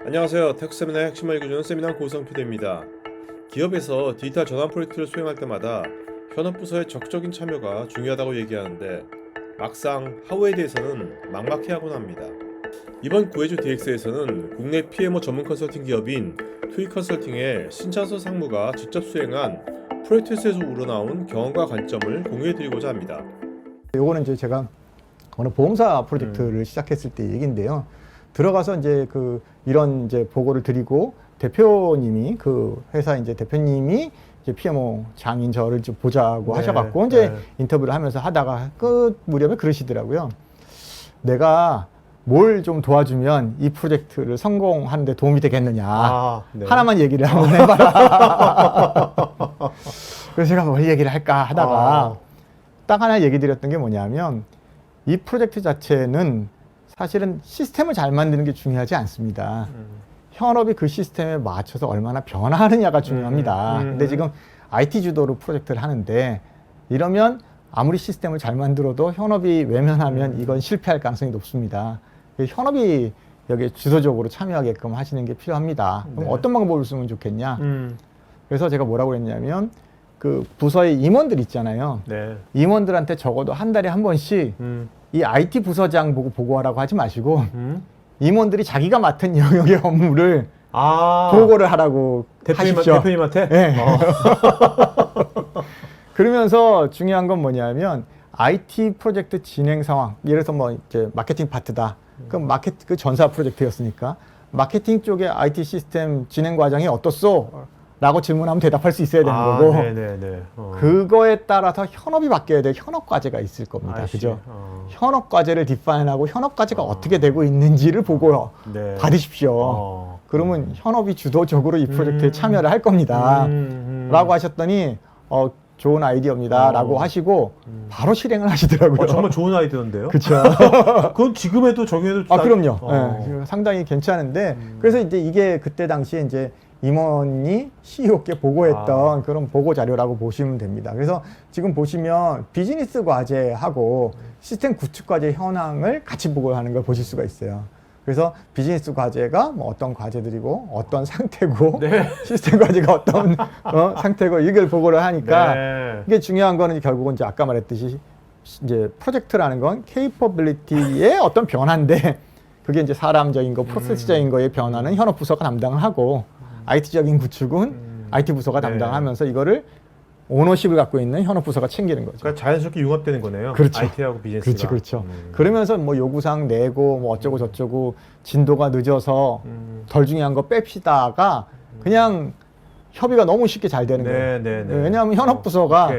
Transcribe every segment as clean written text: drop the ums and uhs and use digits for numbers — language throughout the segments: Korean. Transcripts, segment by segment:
안녕하세요. 텍스세미나의 핵심을 읽어주는 세미나 고성표대입니다. 기업에서 디지털 전환 프로젝트를 수행할 때마다 현업부서의 적극적인 참여가 중요하다고 얘기하는데 막상 하우에 대해서는 막막해하곤 합니다. 이번 구해주 DX에서는 국내 PMO 전문 컨설팅 기업인 투이컨설팅의 신찬서 상무가 직접 수행한 프로젝트에서 우러나온 경험과 관점을 공유해드리고자 합니다. 요거는 이제 제가 어느 보험사 프로젝트를 시작했을 때 얘기인데요. 들어가서 이제 이런 이제 보고를 드리고 대표님이 회사 이제 대표님이 이제 PMO 장인 저를 좀 보자고 하셔갖고 이제 인터뷰를 하면서 하다가 끝 무렵에 그러시더라고요. 내가 뭘 좀 도와주면 이 프로젝트를 성공하는 데 도움이 되겠느냐. 하나만 얘기를 한번 해봐라. 그래서 제가 뭘 얘기를 할까 하다가 딱 하나 얘기 드렸던 게 뭐냐면 이 프로젝트 자체는 사실은 시스템을 잘 만드는 게 중요하지 않습니다. 현업이 그 시스템에 맞춰서 얼마나 변화하느냐가 중요합니다. 근데 지금 IT 주도로 프로젝트를 하는데 이러면 아무리 시스템을 잘 만들어도 현업이 외면하면 이건 실패할 가능성이 높습니다. 현업이 여기에 주도적으로 참여하게끔 하시는 게 필요합니다. 그럼 어떤 방법을 쓰면 좋겠냐? 그래서 제가 뭐라고 했냐면 그 부서의 임원들 있잖아요. 임원들한테 적어도 한 달에 한 번씩 이 IT 부서장 보고 보고하라고 하지 마시고 임원들이 자기가 맡은 영역의 업무를 보고를 하라고 하십시오. 대표님한테? 네. 그러면서 중요한 건 뭐냐면 IT 프로젝트 진행 상황. 예를 들어서 뭐 이제 마케팅 파트다. 그럼 그 전사 프로젝트였으니까 마케팅 쪽의 IT 시스템 진행 과정이 어떻소? 라고 질문하면 대답할 수 있어야 되는 거고 그거에 따라서 현업이 바뀌어야 돼. 현업 과제가 있을 겁니다. 그죠? 현업 과제를 디파인하고 현업 과제가 어떻게 되고 있는지를 보고 받으십시오. 그러면 현업이 주도적으로 이 프로젝트에 참여를 할 겁니다. 라고 하셨더니 좋은 아이디어입니다. 라고 하시고 바로 실행을 하시더라고요. 정말 좋은 아이디어인데요? 그렇죠. 그건 지금 해도 적용해도 그럼요. 네, 상당히 괜찮은데 그래서 이제 이게 그때 당시에 이제 임원이 CEO께 보고했던 그런 보고 자료라고 보시면 됩니다. 그래서 지금 보시면 비즈니스 과제하고 시스템 구축 과제 현황을 같이 보고하는 걸 보실 수가 있어요. 그래서 비즈니스 과제가 뭐 어떤 과제들이고 어떤 상태고 시스템 과제가 어떤 상태고 이걸 보고를 하니까 이게 중요한 거는 결국은 이제 아까 말했듯이 이제 프로젝트라는 건 케이퍼빌리티의 어떤 변화인데 그게 이제 사람적인 거, 프로세스적인 거의 변화는 현업 부서가 담당을 하고 IT적인 구축은 IT 부서가 담당하면서 이거를 오너십을 갖고 있는 현업 부서가 챙기는 거죠. 그러니까 자연스럽게 융합되는 거네요. 그렇죠. IT하고 비즈니스가. 그렇죠. 그러면서 뭐 요구사항 내고 뭐 어쩌고 저쩌고 진도가 늦어서 덜 중요한 거 뺍시다가 그냥 협의가 너무 쉽게 잘 되는 거예요. 왜냐하면 현업 부서가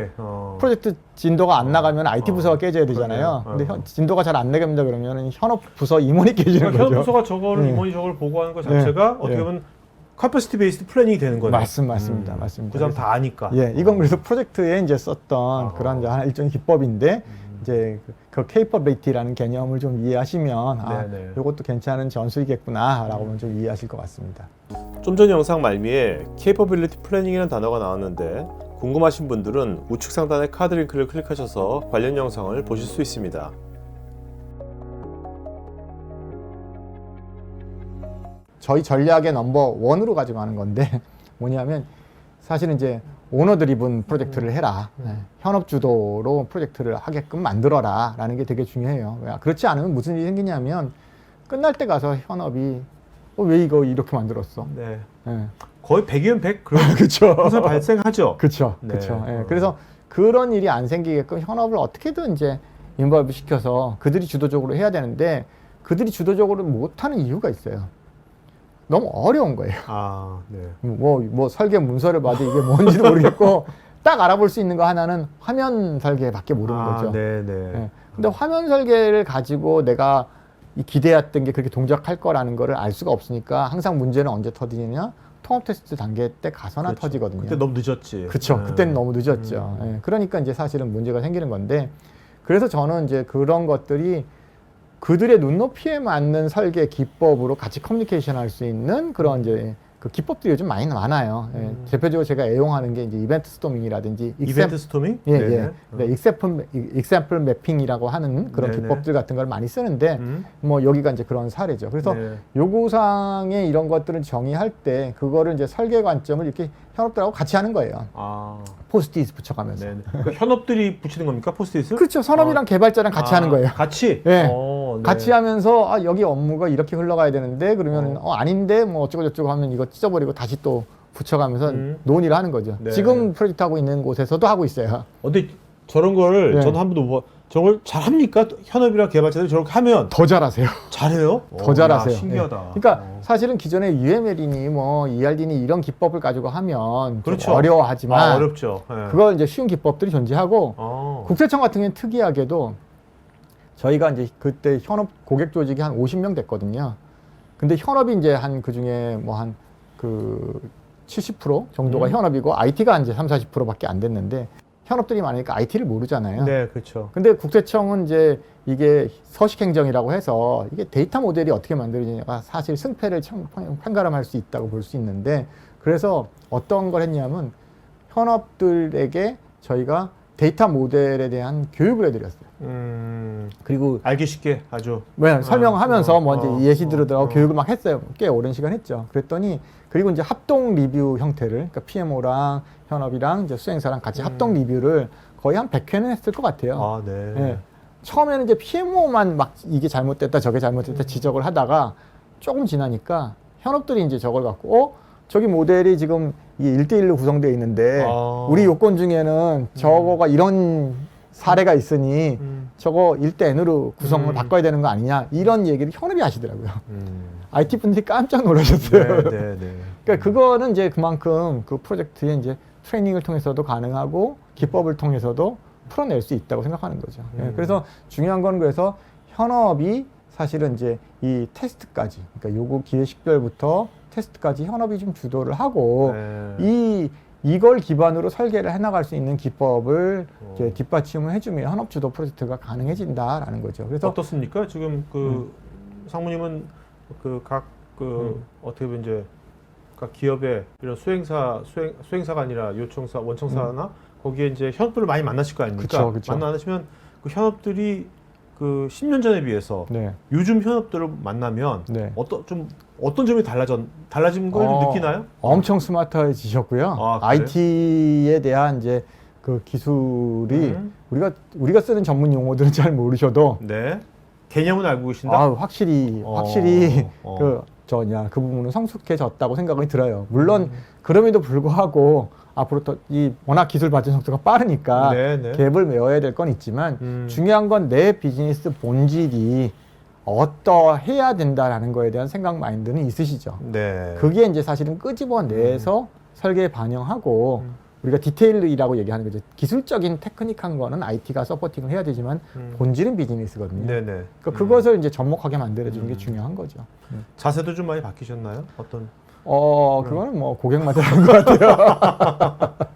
프로젝트 진도가 안 나가면 IT 부서가 깨져야 되잖아요. 근데 진도가 잘 안 나갑니다 그러면 현업 부서 임원이 깨지는 거죠. 현업 부서가 저거를 임원이 저걸 보고하는 것 자체가 어떻게 보면 카퍼시티 베이스드 플래닝이 되는 거네요. 맞습니다. 그 사람 다 아니까. 이건 그래서 프로젝트에 이제 썼던 그런 일종의 기법인데 이제 그 케이퍼빌리티라는 개념을 좀 이해하시면 이것도 괜찮은 전술이겠구나라고 좀 이해하실 것 같습니다. 좀 전 영상 말미에 Capability Planning이라는 단어가 나왔는데 궁금하신 분들은 우측 상단의 카드 링크를 클릭하셔서 관련 영상을 보실 수 있습니다. 저희 전략의 넘버 원으로 가지고 가는 건데 뭐냐면 사실은 이제 오너 드리븐 프로젝트를 해라. 현업 주도로 프로젝트를 하게끔 만들어라 라는 게 되게 중요해요. 그렇지 않으면 무슨 일이 생기냐면 끝날 때 가서 현업이 왜 이거 이렇게 만들었어? 거의 100이면 100 그런 그렇죠. 발생하죠. 그렇죠. 그래서 그런 일이 안 생기게끔 현업을 어떻게든 이제 인벌브 시켜서 그들이 주도적으로 해야 되는데 그들이 주도적으로 못하는 이유가 있어요. 너무 어려운 거예요. 뭐 설계 문서를 봐도 이게 뭔지도 모르겠고 딱 알아볼 수 있는 거 하나는 화면 설계밖에 모르는 거죠. 근데 화면 설계를 가지고 내가 기대했던 게 그렇게 동작할 거라는 거를 알 수가 없으니까 항상 문제는 언제 터지느냐? 통합 테스트 단계 때 가서나 터지거든요. 그때 너무 늦었지. 그렇죠. 그때는 너무 늦었죠. 그러니까 이제 사실은 문제가 생기는 건데 그래서 저는 이제 그런 것들이 그들의 눈높이에 맞는 설계 기법으로 같이 커뮤니케이션 할 수 있는 그런 이제 그 기법들이 요즘 많이 많아요. 예, 대표적으로 제가 애용하는 게 이제 이벤트 스토밍이라든지 이벤트 스토밍? 예, 네네. 예. 네, 익샘플 매핑이라고 하는 그런 네네. 기법들 같은 걸 많이 쓰는데 뭐 여기가 이제 그런 사례죠. 그래서 네. 요구사항의 이런 것들을 정의할 때 그거를 이제 설계 관점을 이렇게 현업들하고 같이 하는 거예요. 아, 포스트잇 붙여가면서. 네. 그러니까 현업들이 붙이는 겁니까 포스트잇을? 그렇죠. 선업이랑 개발자랑 같이 하는 거예요. 같이? 네. 네. 같이 하면서 아, 여기 업무가 이렇게 흘러가야 되는데 그러면 아닌데 뭐 어쩌고 저쩌고 하면 이거 찢어버리고 다시 또 붙여가면서 논의를 하는 거죠. 네. 지금 프로젝트 하고 있는 곳에서도 하고 있어요. 근데 저런 거를 네. 저는 한 번도 저런 걸 잘 합니까? 현업이랑 개발자들이 저렇게 하면 더 잘하세요. 잘해요? 더 잘하세요. 야, 신기하다. 예. 그러니까 사실은 기존에 UML이니 뭐 ERD니 이런 기법을 가지고 하면 좀 그렇죠. 어려워하지만 어렵죠. 네. 그걸 이제 쉬운 기법들이 존재하고 아. 국세청 같은 경우는 특이하게도 저희가 이제 그때 현업 고객 조직이 한 50명 됐거든요. 근데 현업이 이제 한 그 중에 뭐 한 그 70% 정도가 현업이고 IT가 이제 30-40%밖에 안 됐는데 현업들이 많으니까 IT를 모르잖아요. 네, 그렇죠. 근데 국세청은 이제 이게 서식행정이라고 해서 이게 데이터 모델이 어떻게 만들어지냐가 사실 승패를 판가름할 수 있다고 볼 수 있는데 그래서 어떤 걸 했냐면 현업들에게 저희가 데이터 모델에 대한 교육을 해드렸어요. 그리고 알기 쉽게 아주. 설명하면서 뭐 이제 예시 들으라고 어. 교육을 막 했어요. 꽤 오랜 시간 했죠. 그랬더니 그리고 이제 합동 리뷰 형태를 그러니까 PMO랑 현업이랑 이제 수행사랑 같이 합동 리뷰를 거의 한 100회는 했을 것 같아요. 아, 네. 예. 처음에는 이제 PMO만 막 이게 잘못됐다 저게 잘못됐다 지적을 하다가 조금 지나니까 현업들이 이제 저걸 갖고 저기 모델이 지금 이게 1대1로 구성되어 있는데 우리 요건 중에는 저거가 이런 사례가 있으니 저거 1대 N으로 구성을 바꿔야 되는 거 아니냐 이런 얘기를 현업이 하시더라고요. IT 분들이 깜짝 놀라셨어요. 네, 네, 네. 그러니까 그거는 이제 그만큼 그 프로젝트의 이제 트레이닝을 통해서도 가능하고 기법을 통해서도 풀어낼 수 있다고 생각하는 거죠. 예, 그래서 중요한 건 그래서 현업이 사실은 이제 이 테스트까지, 그러니까 요구 기획 식별부터 테스트까지 현업이 좀 주도를 하고 이걸 기반으로 설계를 해나갈 수 있는 기법을 이제 뒷받침을 해주면 현업 주도 프로젝트가 가능해진다라는 거죠. 그래서 어떻습니까? 지금 그 상무님은 그 각 어떻게 보면 이제 각 기업의 이런 수행사가 아니라 요청사, 원청사나 거기에 이제 현업들을 많이 만나실 거 아닙니까? 그쵸. 만나시면 그 현업들이 그 10년 전에 비해서 네. 요즘 현업들을 만나면 네. 어떤 점이 달라진 걸 느끼나요? 엄청 스마트해지셨고요. 아, 그래요? IT에 대한 이제 그 기술이 우리가 쓰는 전문 용어들은 잘 모르셔도 네. 개념은 알고 계신다? 확실히 그 부분은 성숙해졌다고 생각이 들어요. 물론 그럼에도 불구하고 앞으로 또 이 워낙 기술 발전 속도가 빠르니까 네. 갭을 메워야 될 건 있지만 중요한 건 내 비즈니스 본질이 어떠해야 된다라는 거에 대한 생각 마인드는 있으시죠. 네. 그게 이제 사실은 끄집어내서 설계에 반영하고 우리가 디테일이라고 얘기하는 거죠. 기술적인 테크닉한 거는 IT가 서포팅을 해야 되지만 본질은 비즈니스거든요. 네네. 그러니까 그것을 이제 접목하게 만들어주는 게 중요한 거죠. 자세도 좀 많이 바뀌셨나요? 어떤? 그거는 뭐 고객마다 다른 것 같아요.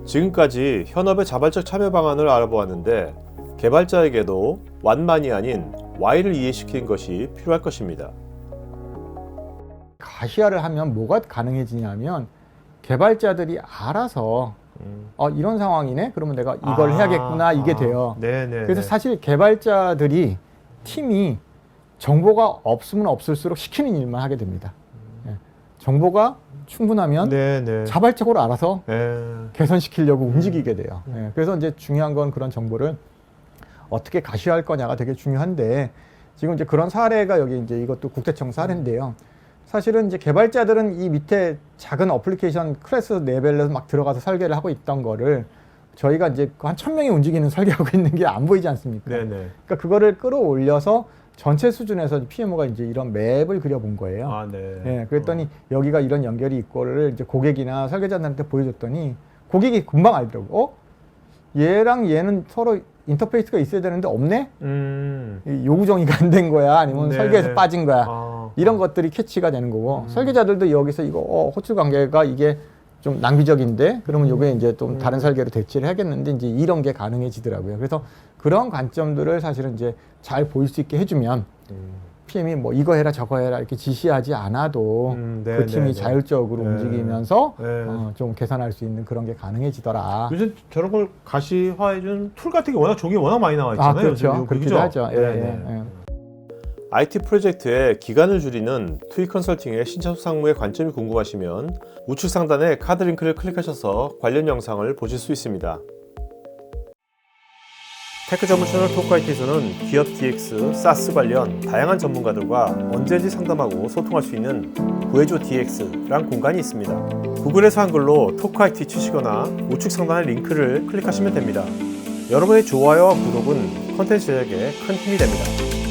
지금까지 현업의 자발적 참여 방안을 알아보았는데 개발자에게도 완만이 아닌 Y를 이해시키는 것이 필요할 것입니다. 가시화를 하면 뭐가 가능해지냐면 개발자들이 알아서 이런 상황이네? 그러면 내가 이걸 해야겠구나 이게 돼요. 네네. 그래서 사실 개발자들이 팀이 정보가 없으면 없을수록 시키는 일만 하게 됩니다. 예. 정보가 충분하면 네네. 자발적으로 알아서 네. 개선시키려고 움직이게 돼요. 예. 그래서 이제 중요한 건 그런 정보를 어떻게 가시화할 거냐가 되게 중요한데 지금 이제 그런 사례가 여기 이제 이것도 국세청 사례인데요. 사실은 이제 개발자들은 이 밑에 작은 어플리케이션 클래스 레벨에서 막 들어가서 설계를 하고 있던 거를 저희가 이제 한 1000명이 움직이는 설계하고 있는 게 안 보이지 않습니까? 네네. 그러니까 그거를 끌어올려서 전체 수준에서 PMO가 이제 이런 맵을 그려본 거예요. 아, 네. 예, 그랬더니 여기가 이런 연결이 있고를 이제 고객이나 설계자들한테 보여줬더니 고객이 금방 알더라고. 얘랑 얘는 서로 인터페이스가 있어야 되는데 없네? 이 요구 정의가 안 된 거야? 아니면 네. 설계에서 빠진 거야? 아, 이런 것들이 캐치가 되는 거고 설계자들도 여기서 이거 호출 관계가 이게 좀 낭비적인데 그러면 요게 이제 좀 다른 설계로 대치를 하겠는데 이제 이런 게 가능해지더라고요. 그래서 그런 관점들을 사실은 이제 잘 보일 수 있게 해주면 PM이 뭐 이거 해라 저거 해라 이렇게 지시하지 않아도 네, 그 팀이 네, 네. 자율적으로 네. 움직이면서 네. 좀 계산할 수 있는 그런 게 가능해지더라. 요새 저런 걸 가시화해주는 툴 같은 게 워낙 종이 워낙 많이 나와 있잖아요. 그렇죠. 요즘 그렇기도 그죠? 하죠. 예, 네, 예, 네. 예. IT 프로젝트의 기간을 줄이는 투이 컨설팅의 신차수 상무의 관점이 궁금하시면 우측 상단의 카드 링크를 클릭하셔서 관련 영상을 보실 수 있습니다. 테크 전문 채널 토크IT에서는 기업 DX, 사스 관련 다양한 전문가들과 언제든지 상담하고 소통할 수 있는 구해줘 DX라는 공간이 있습니다. 구글에서 한글로 토크IT 치시거나 우측 상단의 링크를 클릭하시면 됩니다. 여러분의 좋아요와 구독은 컨텐츠 제작에 큰 힘이 됩니다.